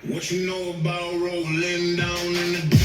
What you know about rolling down in the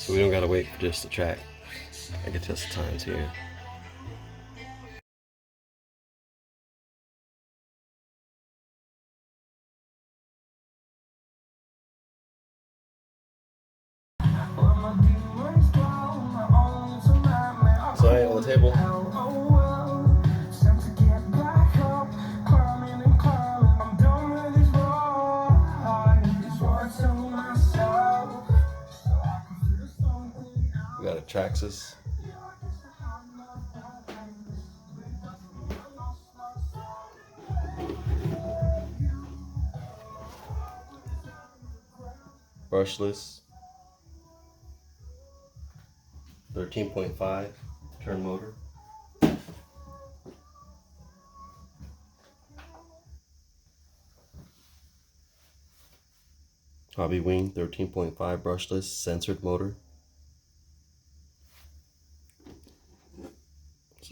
So we don't gotta wait for just the track. I can test the times here. Sign on the table. We got a Traxxas. Brushless. 13.5 turn motor. Hobby Wing 13.5 brushless censored motor.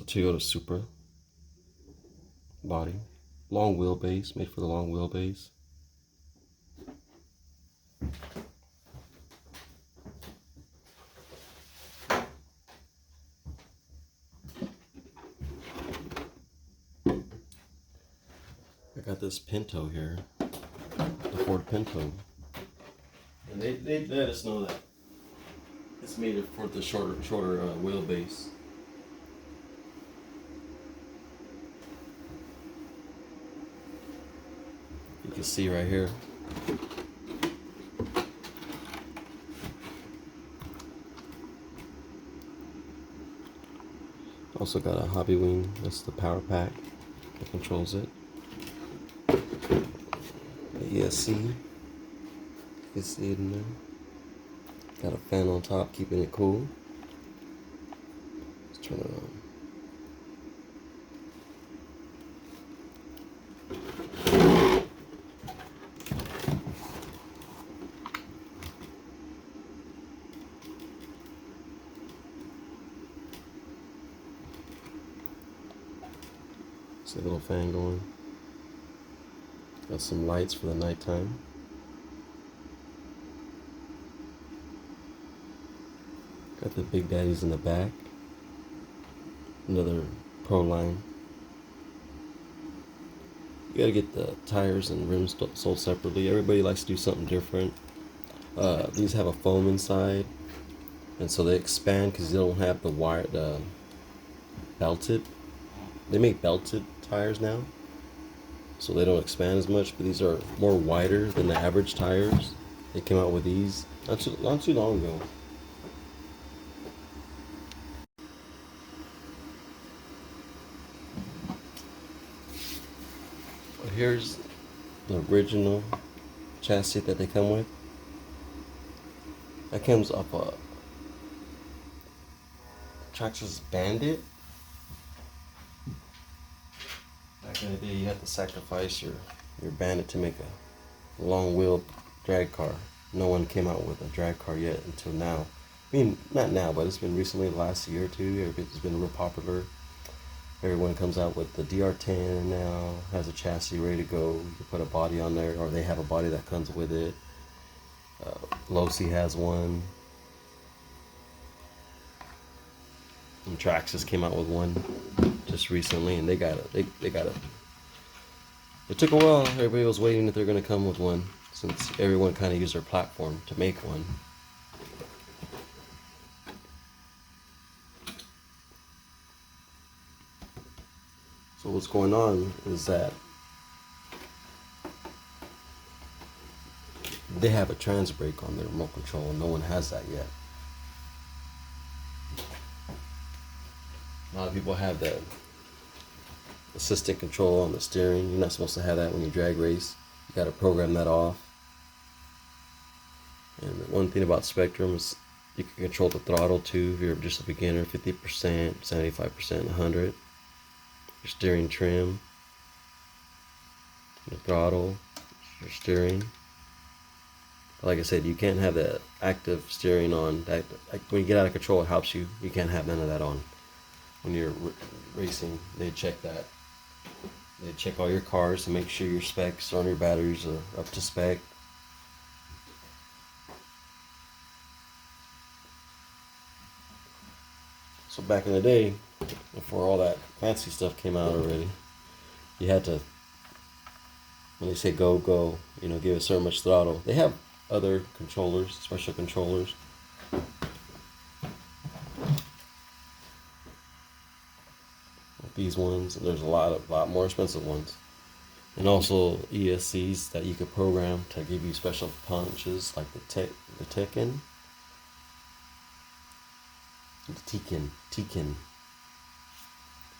So Toyota Supra body, long wheelbase, made for the long wheelbase. I got this Pinto here, the Ford Pinto, and they let us know that it's made for the shorter wheelbase. You can see right here. Also got a hobby wing. That's the power pack that controls it. The ESC, you can see it in there. Got a fan on top keeping it cool. Let's turn it on. See a little fan going. Got some lights for the nighttime. Got the Big Daddies in the back. Another Pro line. You gotta get the tires and rims sold separately. Everybody likes to do something different. These have a foam inside, and so they expand because they don't have the belted. They make belted tires now, so they don't expand as much, but these are more wider than the average tires. They came out with these not too long ago. But here's the original chassis that they come with. That comes off a Traxxas Bandit. Back in the day, you had to sacrifice your Bandit to make a long wheel drag car. No one came out with a drag car yet until now. I mean, not now, but it's been recently, the last year or two. It's been real popular. Everyone comes out with the DR10 now, has a chassis ready to go. You can put a body on there, or they have a body that comes with it. Losi has one. And Traxxas came out with one just recently, and they got it. It took a while. Everybody was waiting that they're going to come with one, since everyone kind of used their platform to make one. So what's going on is that they have a trans brake on their remote control, and no one has that yet. A lot of people have that assistant control on the steering. You're not supposed to have that when you drag race. You got to program that off. And one thing about Spectrum is you can control the throttle too if you're just a beginner, 50%, 75%, 100. Your steering trim, the throttle, your steering. Like I said, you can't have that active steering on. That, like when you get out of control, it helps you. You can't have none of that on. When you're racing, they check that. They check all your cars to make sure your specs on your batteries are up to spec. So back in the day, before all that fancy stuff came out already, you had to, when they say go, go, give it so much throttle. They have other controllers, special controllers. These ones, and there's a lot more expensive ones, and also ESCs that you could program to give you special punches, like the Tekken.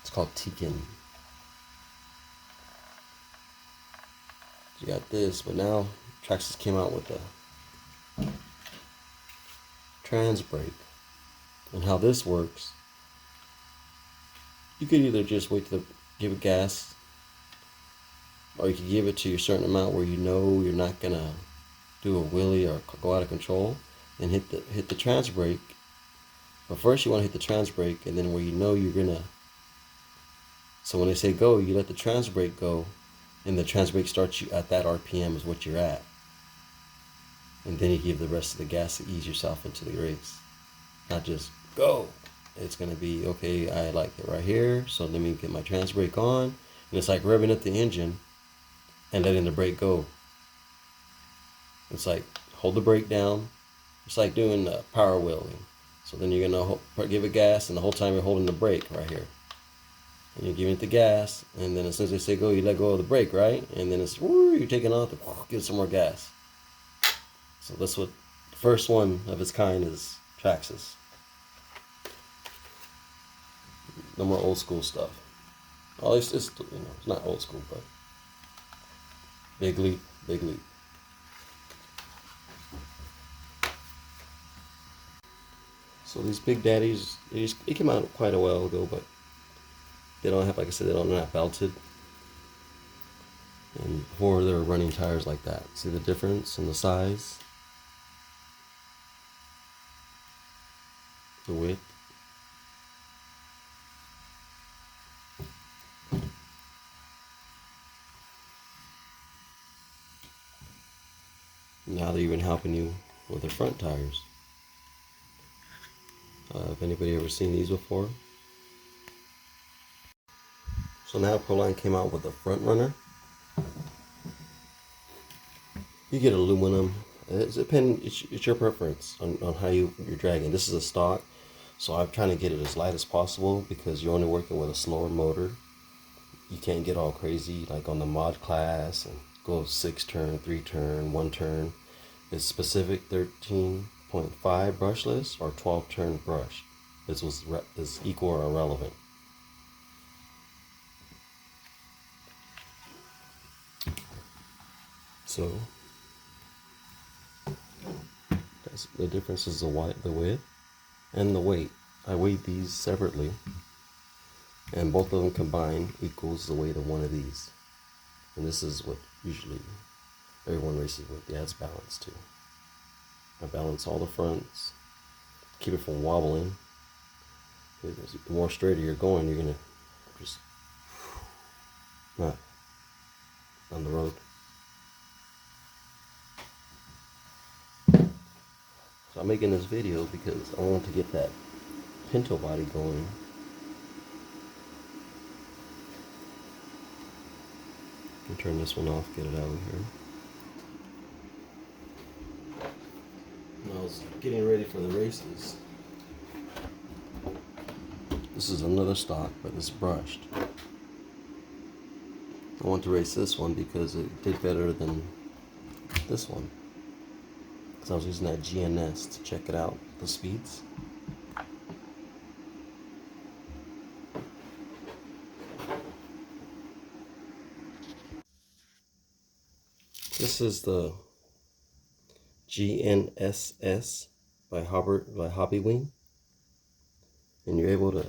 It's called Tekken. You got this, but now Traxxas came out with the trans brake, and how this works. You could either just wait to give it gas, or you could give it to a certain amount where you know you're not gonna do a wheelie or go out of control, and hit the trans brake. But first you want to hit the trans brake, and then where you know you're gonna So when they say go, you let the trans brake go, and the trans brake starts you at that RPM is what you're at. And then you give the rest of the gas to ease yourself into the race. Not just go. It's going to be, okay, I like it right here, so let me get my trans brake on. And it's like revving up the engine and letting the brake go. It's like hold the brake down. It's like doing power wheeling. So then you're going to give it gas, and the whole time you're holding the brake right here. And you're giving it the gas, and then as soon as they say go, you let go of the brake, right? And then it's, woo, you're taking off, give it some more gas. So that's what the first one of its kind is, Traxxas. No more old school stuff. Oh, it's you know, it's not old school, but big leap, big leap. So these big daddies, they came out quite a while ago, but they don't have, like I said, they're not belted. And before they were running tires like that. See the difference in the size, the width. Now they're even helping you with the front tires. Have anybody ever seen these before? So now Proline came out with a front runner. You get aluminum. It's your preference on how you're dragging. This is a stock, so I'm trying to get it as light as possible because you're only working with a slower motor. You can't get all crazy like on the mod class and go 6 turn, 3 turn, 1 turn. It's specific 13.5 brushless or 12 turn brush. This is equal or irrelevant. So the difference is the width and the weight. I weighed these separately, and both of them combined equals the weight of one of these. And this is what usually everyone races with. Yeah, it's balanced too. I balance all the fronts, keep it from wobbling. The more straighter you're going, you're gonna just not on the road. So I'm making this video because I want to get that Pinto body going. I'll turn this one off, get it out of here. When I was getting ready for the races, this is another stock, but it's brushed. I want to race this one because it did better than this one. Because I was using that GNS to check it out, the speeds. This is the GNSS by Hobbywing, and you're able to,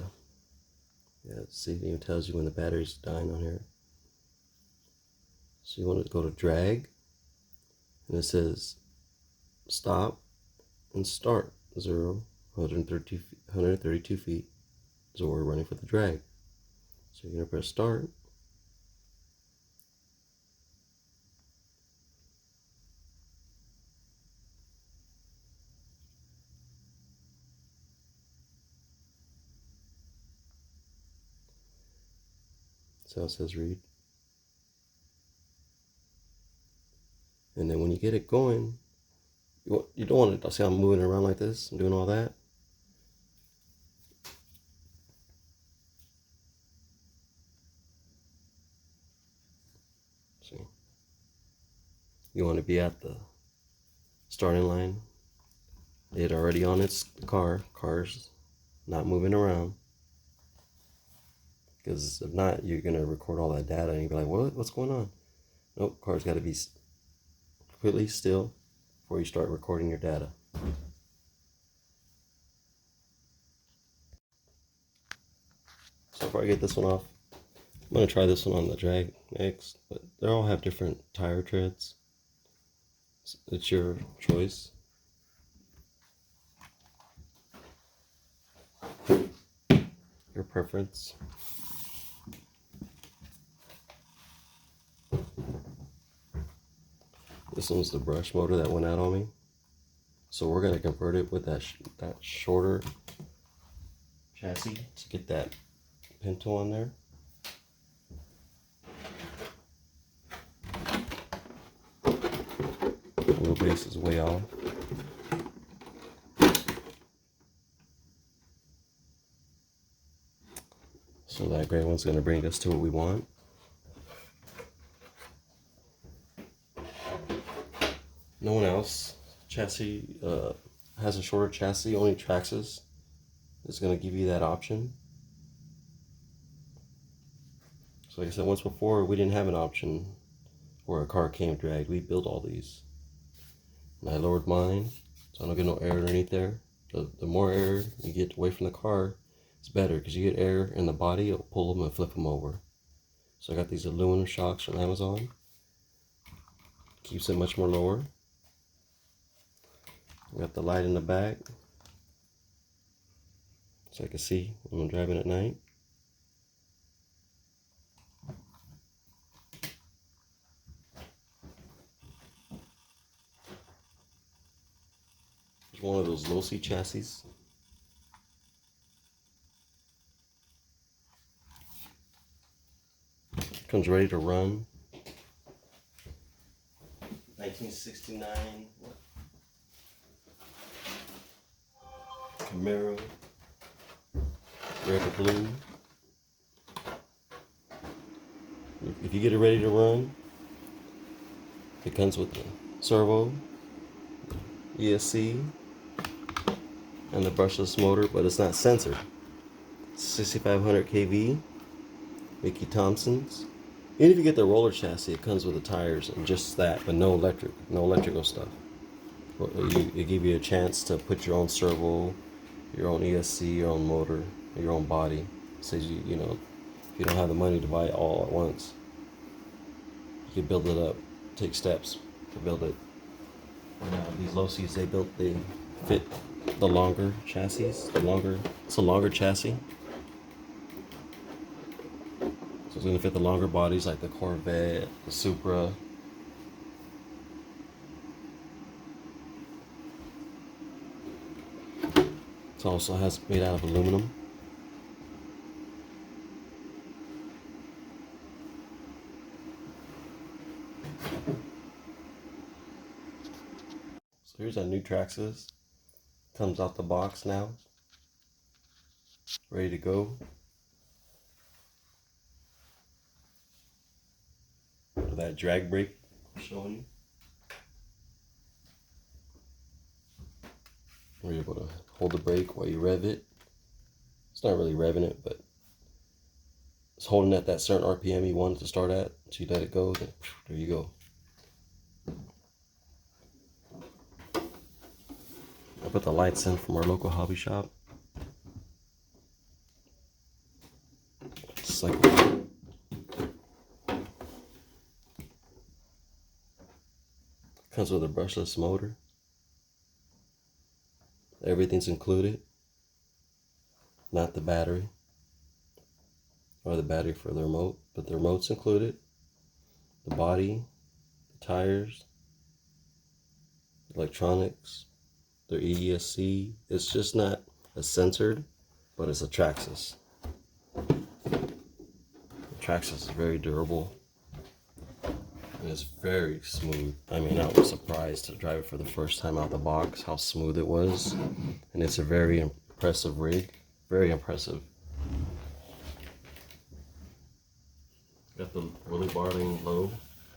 see, it even tells you when the battery's dying on here. So you want to go to drag, and it says stop and start 132 feet. So we're running for the drag. So you're gonna press start. So it says read. And then when you get it going, you don't want to see I'm moving around like this and doing all that. See, you want to be at the starting line. It already on its car's not moving around. Because if not, you're gonna record all that data and you'll be like, what's going on? Nope, car's got to be completely still before you start recording your data. So before I get this one off, I'm gonna try this one on the drag next, but they all have different tire treads. It's your choice. Your preference. This one's the brush motor that went out on me. So we're gonna convert it with that shorter chassis to get that pinto on there. The wheelbase is way off. So that gray one's gonna bring us to what we want. No one else chassis has a shorter chassis. Only Traxxas is gonna give you that option. So like I said once before, we didn't have an option where a car came dragged. We built all these. And I lowered mine, so I don't get no air underneath there. The more air you get away from the car, it's better, because you get air in the body, it'll pull them and flip them over. So I got these aluminum shocks from Amazon. Keeps it much more lower. I got the light in the back, so I can see when I'm driving at night. It's one of those losi chassis. Comes ready to run. 1969 Camaro, red or blue. If you get it ready to run, it comes with the servo, ESC, and the brushless motor, but it's not censored. 6500 kV, Mickey Thompson's. Even if you get the roller chassis, it comes with the tires and just that, but no electrical stuff. It give you a chance to put your own servo, your own ESC, your own motor, your own body. It says you know, if you don't have the money to buy it all at once, you can build it up, take steps to build it. These losis they fit the longer chassis. It's a longer chassis. So it's going to fit the longer bodies like the Corvette, the Supra. It also made out of aluminum. So here's our new Traxxas. Comes out the box now. Ready to go. With that drag brake I'm showing you. We're able to hold the brake while you rev it. It's not really revving it, but it's holding at that certain RPM you want it to start at. So you let it go, then there you go. I put the lights in from our local hobby shop. It's like comes with a brushless motor. Everything's included. Not the battery. Or the battery for the remote, but the remote's included. The body, the tires, electronics, their ESC. It's just not a censored, but it's a Traxxas. Traxxas is very durable. And it's very smooth. I mean, I was surprised to drive it for the first time out the box, how smooth it was. And it's a very impressive rig. Very impressive. Got the wheelie bar laying low.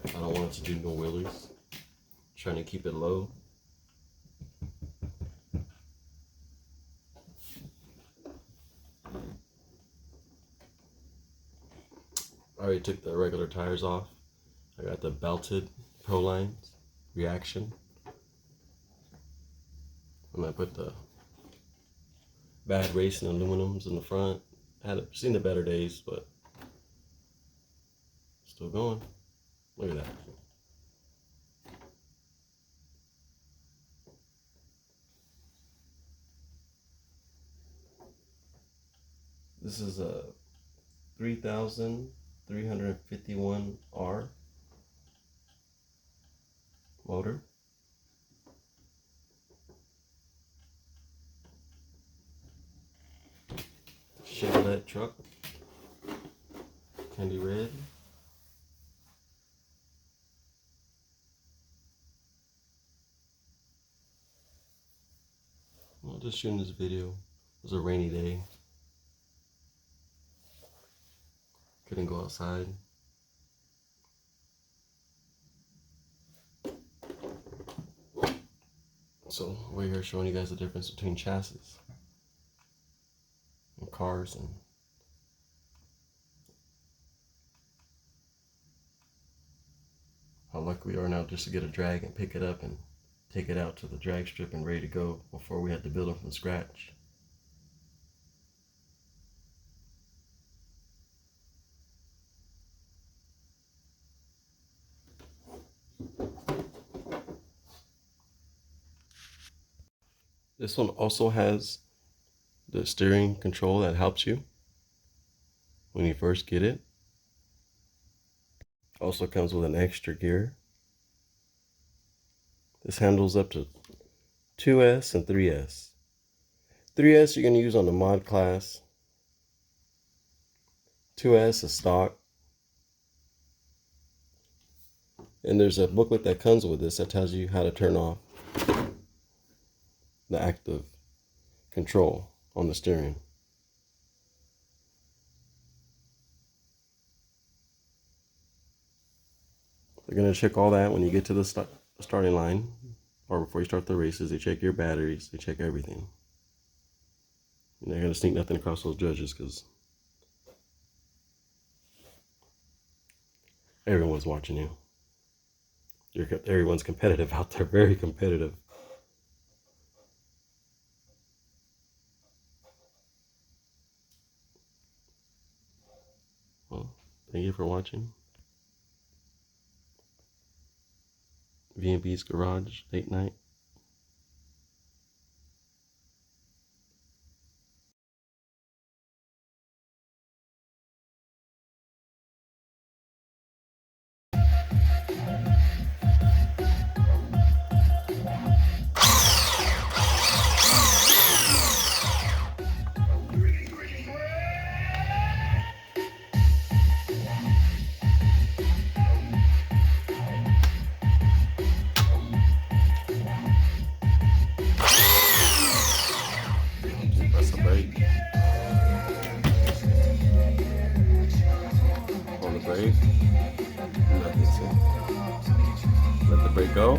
I don't want it to do no wheelies. Trying to keep it low. I already took the regular tires off. I got the belted Pro Lines Reaction. I'm gonna put the bad racing aluminums in the front. I had seen the better days, but still going. Look at that. This is a 3351R. motor. Chevrolet truck, candy red. Well, just shooting this video. It was a rainy day. Couldn't go outside. So we're here showing you guys the difference between chassis and cars, and how lucky we are now just to get a drag and pick it up and take it out to the drag strip and ready to go before we had to build them from scratch. This one also has the steering control that helps you when you first get it. Also comes with an extra gear. This handles up to 2S and 3S. 3S you're going to use on the mod class. 2S is stock. And there's a booklet that comes with this that tells you how to turn off the active control on the steering. They're going to check all that when you get to the starting line, or before you start the races. They check your batteries, they check everything. And they're going to sneak nothing across those judges because everyone's watching you. Everyone's competitive out there, very competitive. Well, thank you for watching. V&B's Garage, late night. Press the brake. On the brake. Nothing. Let the brake go.